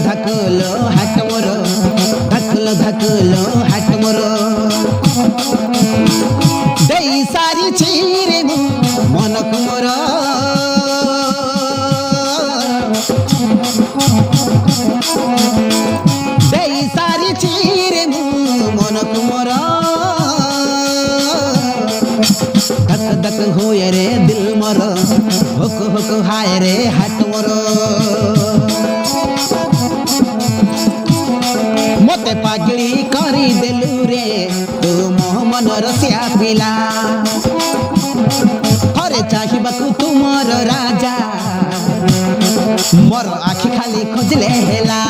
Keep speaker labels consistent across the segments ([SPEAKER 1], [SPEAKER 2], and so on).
[SPEAKER 1] ଧାକୁଲ ହାଟ ମୋର ଧାକୁଲ ହାଟ ମୋର ଦେଇ ସାରିଛି ରେ ମୁଁ ମନକୁ ମୋର ଦେଇ ସାରିଛି ରେ ମୁଁ ମନକୁ ମୋର धक धक होए रे दिल मोर हुक हुक हाय रे हाथ मोर मते पागली करी देलु रे तू मोह मन रसिया पिला हरे चाहिबाकू तुमर राजा मोर आखि खाली खोजले हेला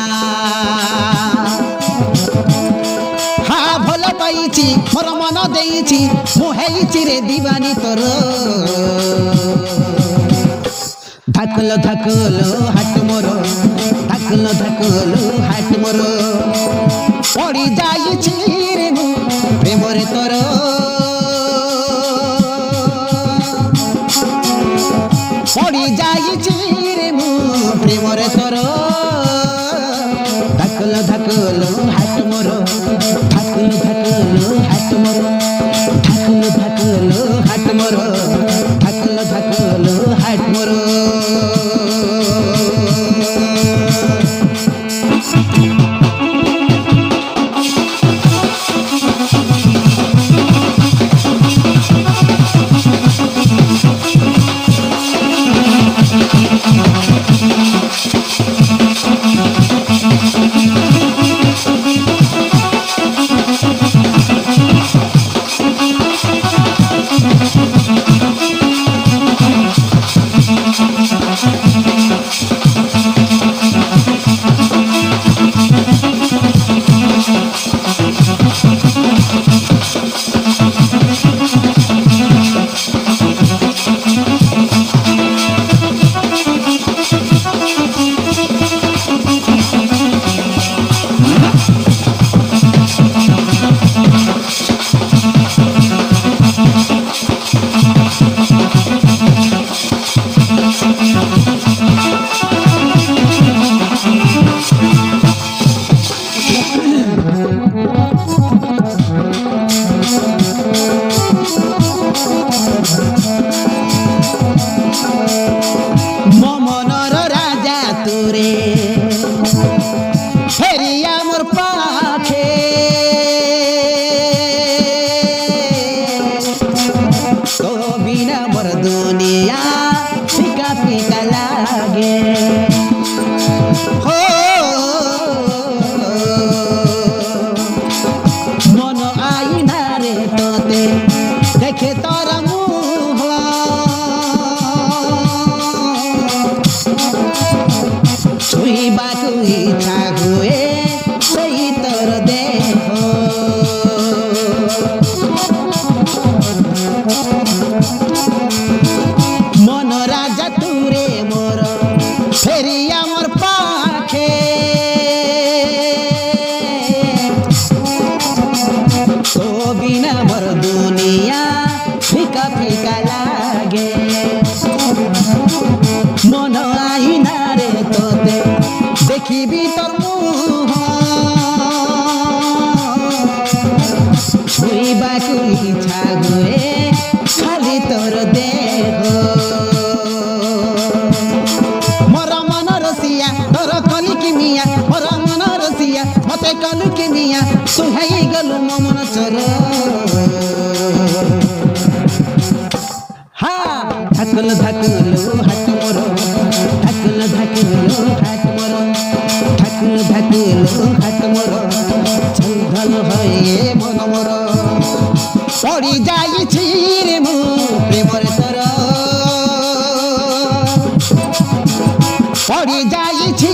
[SPEAKER 1] भल पाइछि मोर मन देइछि मुहेइछि रे दीवानी तोर धाकुल हाट मोर धाकुल हाट मोर पड़ी जाइछि रे मु प्रेम रे तोर पड़ी जाइछि रे मु प्रेम रे तोर धाकुल हाट मोर धाकुल हाट मोर धाकुल हाट मोर धाकुल हाट मोर मनर राजा तुरे फेरिया मोर पाखे तो बिना मोर दुनिया फीका फीका लागे हो मन आईना रे तोते देखे तोरा छुईबाकू इच्छा हुए सही तोर देह मन राजा तुरे मोर फेरिया मोर पाखे तो बिना मोर दुनिया फीका फीका लागे मन आईना रे तोते देखिबी तोर मुह छुईबाकू इच्छा हुए खाली तोर देह मोर मन रसिया तोर कली कि मिया मोर मन रसिया मते कलु कि मिया सुहाई गलु मो मन चोर हा धाकुल हाट मोर धाकुल हाट मोर धाकुल हाट मोर चंदन होए मन मोर पड़ी जाइछि रे मु प्रेम रे तोर पड़ी जाइछि